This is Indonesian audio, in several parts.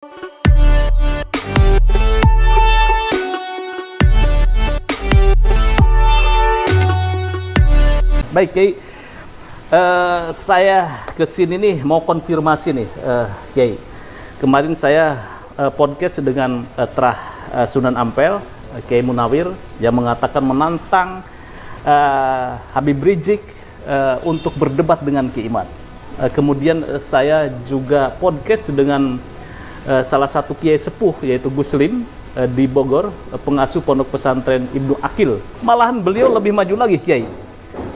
Baik, Kiai, saya kesini nih mau konfirmasi nih, Kiai. Kemarin saya podcast dengan Trah Sunan Ampel, Kiai Munawir, yang mengatakan menantang Habib Rizik untuk berdebat dengan Kiai Imad. Kemudian saya juga podcast dengan salah satu Kiai Sepuh, yaitu Gus Lim di Bogor, pengasuh Pondok Pesantren Ibnu Akil. Malahan beliau lebih maju lagi, Kiai.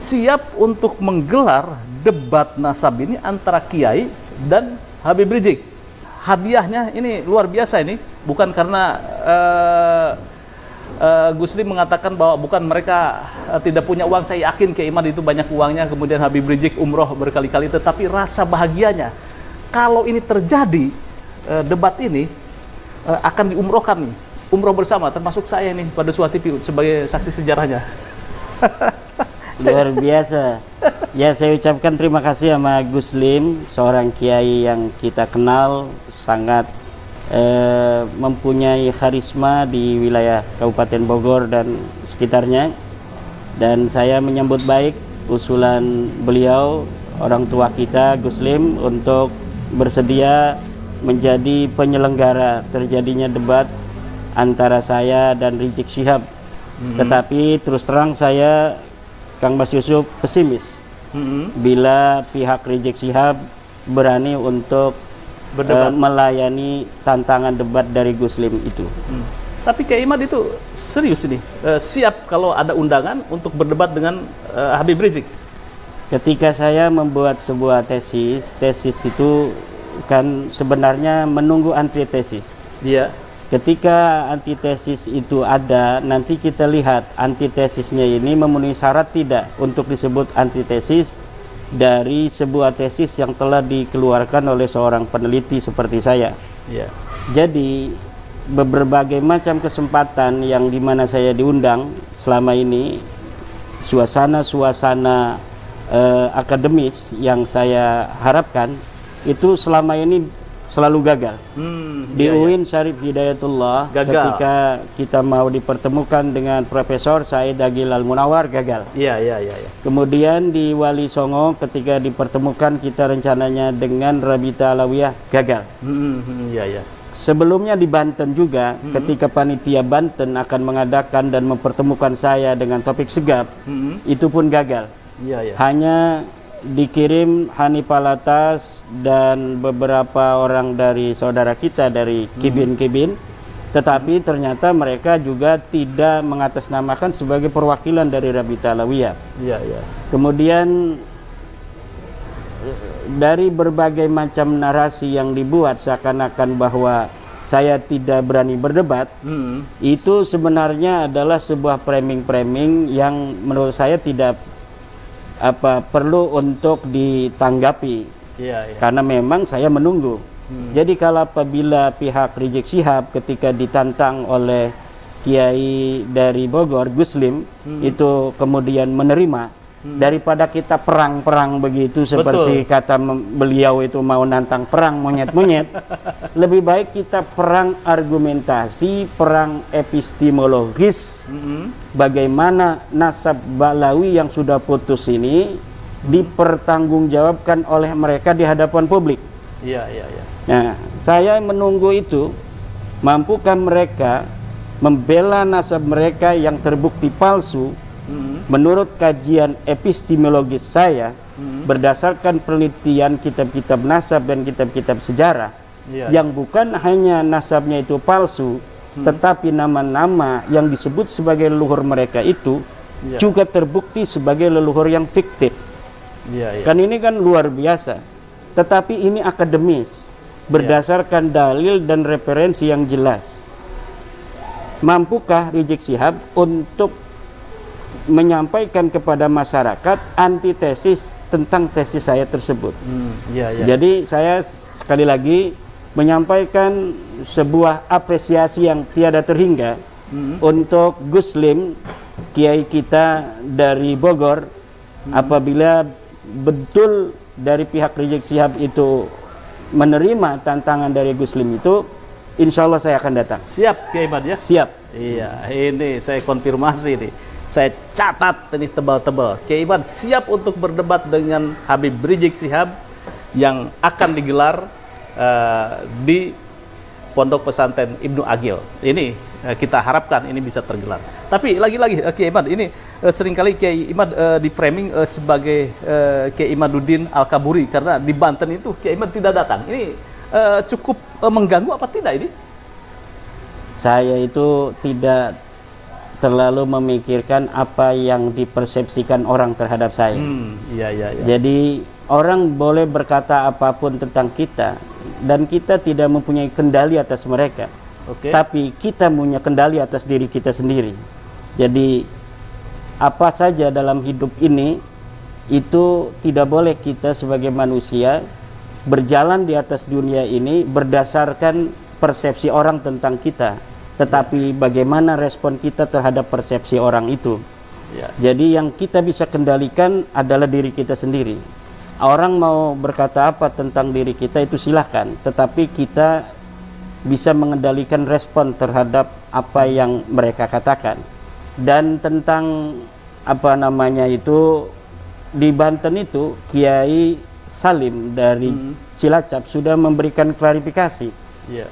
Siap untuk menggelar debat nasab ini antara Kiai dan Habib Rizik. Hadiahnya ini luar biasa ini, bukan karena Gus Lim mengatakan bahwa bukan mereka tidak punya uang, saya yakin Kiai Imad itu banyak uangnya, kemudian Habib Rizik umroh berkali-kali, tetapi rasa bahagianya kalau ini terjadi, debat ini akan diumrohkan nih, umroh bersama, termasuk saya nih pada suatu TV sebagai saksi sejarahnya. Luar biasa. Ya, saya ucapkan terima kasih sama Gus Lim, seorang kiai yang kita kenal, sangat mempunyai karisma di wilayah Kabupaten Bogor dan sekitarnya. Dan saya menyambut baik usulan beliau, orang tua kita Gus Lim, untuk bersedia menjadi penyelenggara terjadinya debat antara saya dan Rizik Syihab. Tetapi terus terang saya, Kang Mas Yusuf, pesimis bila pihak Rizik Syihab berani untuk melayani tantangan debat dari Gus Lim itu. Tapi Kiai Imad itu serius ini, siap kalau ada undangan untuk berdebat dengan Habib Rizik. Ketika saya membuat sebuah tesis itu kan sebenarnya menunggu antitesis. Iya. Ketika antitesis itu ada, nanti kita lihat antitesisnya ini memenuhi syarat tidak untuk disebut antitesis dari sebuah tesis yang telah dikeluarkan oleh seorang peneliti seperti saya. Yeah. Jadi berbagai macam kesempatan yang dimana saya diundang selama ini, suasana-suasana akademis yang saya harapkan itu selama ini selalu gagal. Di UIN Syarif Hidayatullah, ketika kita mau dipertemukan dengan Profesor Said Agil Al-Munawar, gagal. Iya. Kemudian di Wali Songo, ketika dipertemukan kita rencananya dengan Rabita Alawiyah, gagal. Iya. Sebelumnya di Banten juga, ketika panitia Banten akan mengadakan dan mempertemukan saya dengan Topik Segaf, itu pun gagal. Iya. Hanya dikirim Hani Palatas dan beberapa orang dari saudara kita dari Kibin, tetapi ternyata mereka juga tidak mengatasnamakan sebagai perwakilan dari Rabita Alawiyah. Iya. Kemudian dari berbagai macam narasi yang dibuat seakan-akan bahwa saya tidak berani berdebat, itu sebenarnya adalah sebuah framing yang menurut saya tidak perlu untuk ditanggapi. Karena memang saya menunggu. Jadi kalau apabila pihak Rizik Syihab ketika ditantang oleh Kiai dari Bogor, Gus Lim, itu kemudian menerima, daripada kita perang-perang begitu seperti kata beliau itu mau nantang perang monyet-monyet, lebih baik kita perang argumentasi, perang epistemologis, bagaimana nasab Balawi yang sudah putus ini dipertanggungjawabkan oleh mereka di hadapan publik. Iya. Nah, saya menunggu itu, mampukah mereka membela nasab mereka yang terbukti palsu menurut kajian epistemologis saya, berdasarkan penelitian kitab-kitab nasab dan kitab-kitab sejarah, yang bukan hanya nasabnya itu palsu, tetapi nama-nama yang disebut sebagai leluhur mereka itu juga terbukti sebagai leluhur yang fiktif. Kan ini kan luar biasa. Tetapi ini akademis, berdasarkan dalil dan referensi yang jelas. Mampukah Rizik Syihab untuk menyampaikan kepada masyarakat antitesis tentang tesis saya tersebut? Jadi saya sekali lagi menyampaikan sebuah apresiasi yang tiada terhingga untuk Gus Lim, kiai kita dari Bogor, apabila betul dari pihak Rizik Syihab itu menerima tantangan dari Gus Lim itu, insya Allah saya akan datang. Siap Kiai Imad ya? Siap. Iya, ini saya konfirmasi nih. Saya catat ini tebal-tebal. Kiai Imad siap untuk berdebat dengan Habib Rizik Syihab yang akan digelar di Pondok Pesantren Ibnu Agil. Ini kita harapkan ini bisa tergelar. Tapi lagi-lagi Kiai Imad, ini seringkali Kiai Imad di framing sebagai Kiai Imaduddin Al-Kaburi karena di Banten itu Kiai Imad tidak datang. Ini cukup mengganggu apa tidak ini? Saya itu tidak terlalu memikirkan apa yang dipersepsikan orang terhadap saya. Iya. Jadi orang boleh berkata apapun tentang kita dan kita tidak mempunyai kendali atas mereka. Tapi kita punya kendali atas diri kita sendiri. Jadi apa saja dalam hidup ini itu tidak boleh kita sebagai manusia berjalan di atas dunia ini berdasarkan persepsi orang tentang kita, tetapi bagaimana respon kita terhadap persepsi orang itu. Jadi yang kita bisa kendalikan adalah diri kita sendiri. Orang mau berkata apa tentang diri kita itu silahkan, tetapi kita bisa mengendalikan respon terhadap apa yang mereka katakan. Dan tentang apa namanya itu, di Banten itu Kiai Salim dari Cilacap sudah memberikan klarifikasi.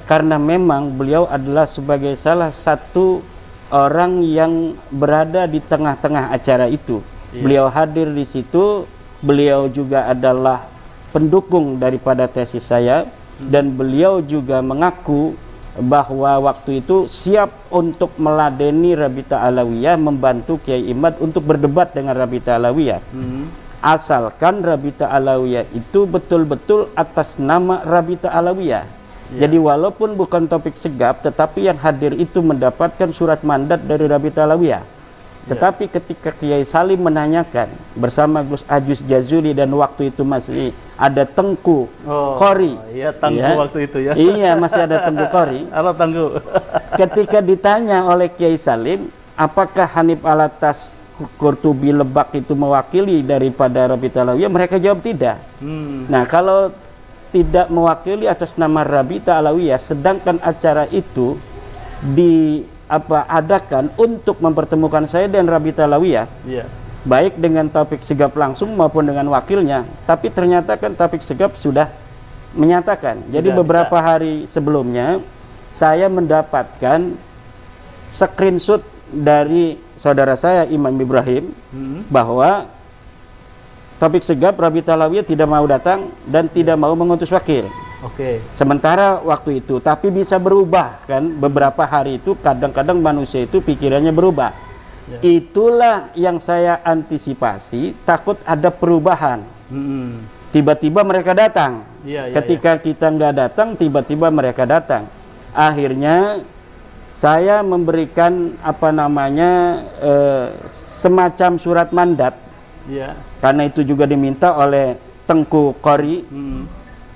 Karena memang beliau adalah sebagai salah satu orang yang berada di tengah-tengah acara itu. Beliau hadir di situ. Beliau juga adalah pendukung daripada tesis saya, dan beliau juga mengaku bahwa waktu itu siap untuk meladeni Rabita Alawiyah, membantu Kiai Imad untuk berdebat dengan Rabita Alawiyah. Asalkan Rabita Alawiyah itu betul-betul atas nama Rabita Alawiyah. Jadi walaupun bukan topik segap, tetapi yang hadir itu mendapatkan surat mandat dari Rabita Alawiyah. Tetapi ketika Kiai Salim menanyakan bersama Gus Ajis Jazuli, dan waktu itu masih ada Tengku Qori. Iya, Tengku waktu itu ya. Iya, masih ada Tengku Qori. Halo Tengku. Ketika ditanya oleh Kiai Salim, apakah Hanif Alatas Qurtubi Lebak itu mewakili daripada Rabita Alawiyah, mereka jawab tidak. Nah, kalau tidak mewakili atas nama Rabita Alawiyah, sedangkan acara itu adakan untuk mempertemukan saya dan Rabita Alawiyah, baik dengan Taufik Sigap langsung maupun dengan wakilnya, tapi ternyata kan Taufik Sigap sudah menyatakan. Jadi beberapa hari sebelumnya saya mendapatkan screenshot dari saudara saya Imam Ibrahim bahwa Taufik Sigap, Rabita Alawiyah tidak mau datang dan tidak mau mengutus wakil. Sementara waktu itu, tapi bisa berubah kan, beberapa hari itu kadang-kadang manusia itu pikirannya berubah. Itulah yang saya antisipasi, takut ada perubahan. Tiba-tiba mereka datang. Ketika kita nggak datang, tiba-tiba mereka datang. Akhirnya saya memberikan apa namanya semacam surat mandat, karena itu juga diminta oleh Tengku Qori,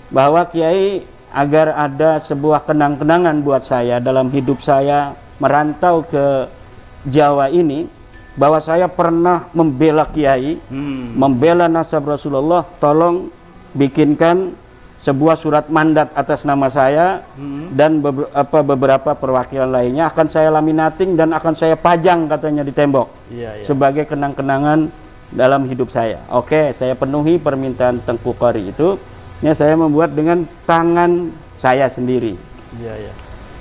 bahwa Kiai, agar ada sebuah kenang-kenangan buat saya dalam hidup saya merantau ke Jawa ini, bahwa saya pernah membela Kiai, membela nasab Rasulullah. Tolong bikinkan sebuah surat mandat atas nama saya, dan beberapa perwakilan lainnya akan saya laminating dan akan saya pajang katanya di tembok sebagai kenang-kenangan dalam hidup saya. Oke, saya penuhi permintaan Tengku Qori itu. Saya membuat dengan tangan saya sendiri.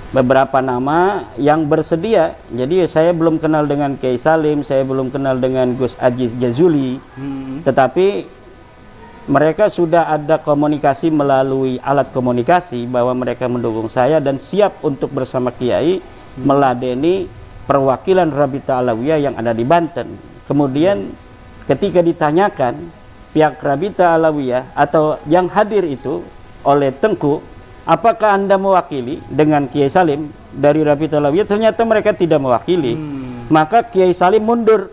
Beberapa nama yang bersedia. Jadi saya belum kenal dengan Kiai Salim, saya belum kenal dengan Gus Ajis Jazuli, tetapi mereka sudah ada komunikasi melalui alat komunikasi bahwa mereka mendukung saya dan siap untuk bersama Kiai meladeni perwakilan Rabita Alawiyah yang ada di Banten. Kemudian ketika ditanyakan pihak Rabita Alawiyah atau yang hadir itu oleh Tengku, apakah Anda mewakili dengan Kiai Salim dari Rabita Alawiyah? Ternyata mereka tidak mewakili. Maka Kiai Salim mundur.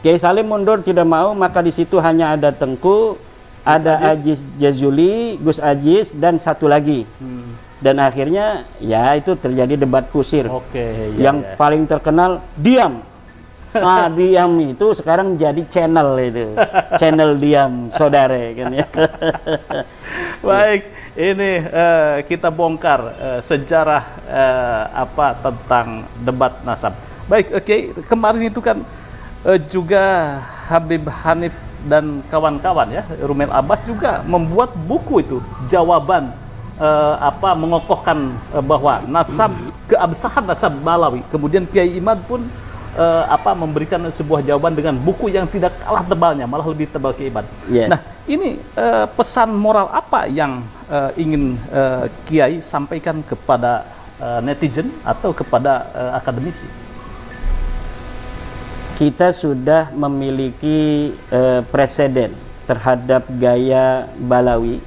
Kiai Salim mundur, tidak mau, maka di situ hanya ada Tengku, ada Ajis Jazuli, Gus Ajis, dan satu lagi. Dan akhirnya ya itu terjadi debat kusir. Yang paling terkenal diam. Nah, diam itu sekarang jadi channel itu, channel diam saudara kan ya. Baik, Ini kita bongkar sejarah apa tentang debat nasab. Baik, oke. Kemarin itu kan juga Habib Hanif dan kawan-kawan ya, Rumel Abbas juga membuat buku itu, jawaban apa mengokohkan bahwa nasab, keabsahan nasab Balawi. Kemudian Kiai Imad pun apa memberikan sebuah jawaban dengan buku yang tidak kalah tebalnya, malah lebih tebal Kiai Imad. Yeah. Nah, ini pesan moral apa yang ingin Kiai sampaikan kepada netizen atau kepada akademisi? Kita sudah memiliki preseden terhadap gaya Balawi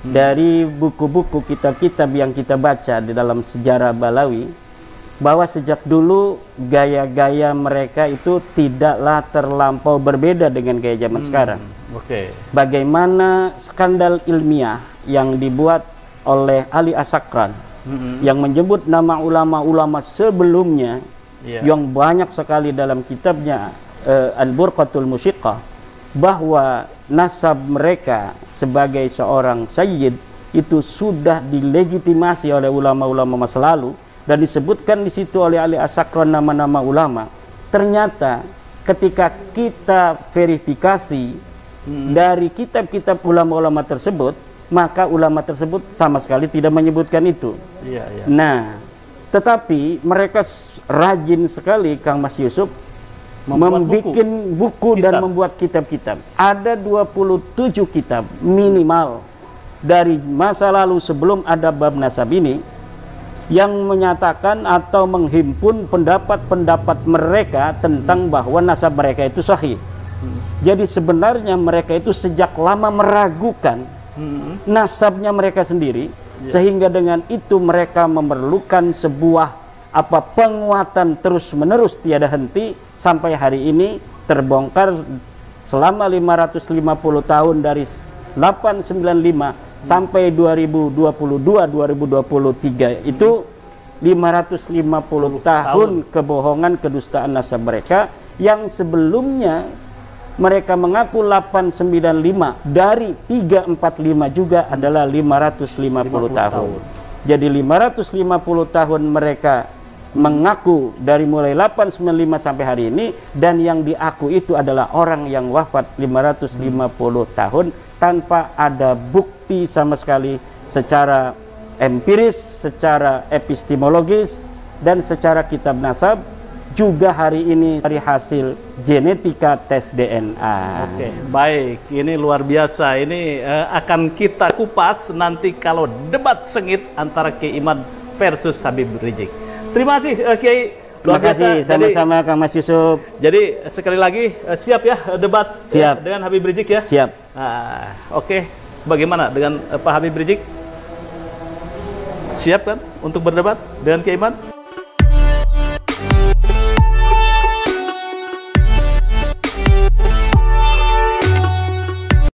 dari buku-buku kitab-kitab yang kita baca di dalam sejarah Balawi, bahwa sejak dulu gaya-gaya mereka itu tidaklah terlampau berbeda dengan gaya zaman sekarang. Bagaimana skandal ilmiah yang dibuat oleh Ali Asakran yang menyebut nama ulama-ulama sebelumnya, yang banyak sekali dalam kitabnya Al-Burqatul Musyiqah, bahwa nasab mereka sebagai seorang sayyid itu sudah dilegitimasi oleh ulama-ulama masa lalu, dan disebutkan di situ oleh Ali Asakran nama-nama ulama. Ternyata ketika kita verifikasi dari kitab-kitab ulama-ulama tersebut, maka ulama tersebut sama sekali tidak menyebutkan itu. Nah, tetapi mereka rajin sekali, Kang Mas Yusuf, membuat buku dan membuat kitab-kitab. Ada 27 kitab minimal dari masa lalu sebelum ada bab nasab ini, yang menyatakan atau menghimpun pendapat-pendapat mereka tentang bahwa nasab mereka itu sahih. Jadi sebenarnya mereka itu sejak lama meragukan nasabnya mereka sendiri, sehingga dengan itu mereka memerlukan sebuah penguatan terus-menerus tiada henti sampai hari ini terbongkar selama 550 tahun dari 895 sampai 2022-2023 itu 550 tahun kebohongan, kedustaan nasab mereka, yang sebelumnya mereka mengaku 895, dari 345 juga adalah 550 tahun. Jadi 550 tahun mereka mengaku dari mulai 895 sampai hari ini, dan yang diaku itu adalah orang yang wafat 550 tahun tanpa ada bukti sama sekali secara empiris, secara epistemologis, dan secara kitab nasab, juga hari ini dari hasil genetika tes DNA. Oke, baik. Ini luar biasa. Ini akan kita kupas nanti kalau debat sengit antara Kiai Imad versus Habib Rizik. Terima kasih Kiai. Terima kasih, sama-sama Kang Mas Yusuf. Jadi sekali lagi siap ya debat dengan Habib Rizik ya? Siap. Oke. Bagaimana dengan Pak Habib Rizik? Siap kan untuk berdebat dengan Kiai Imad?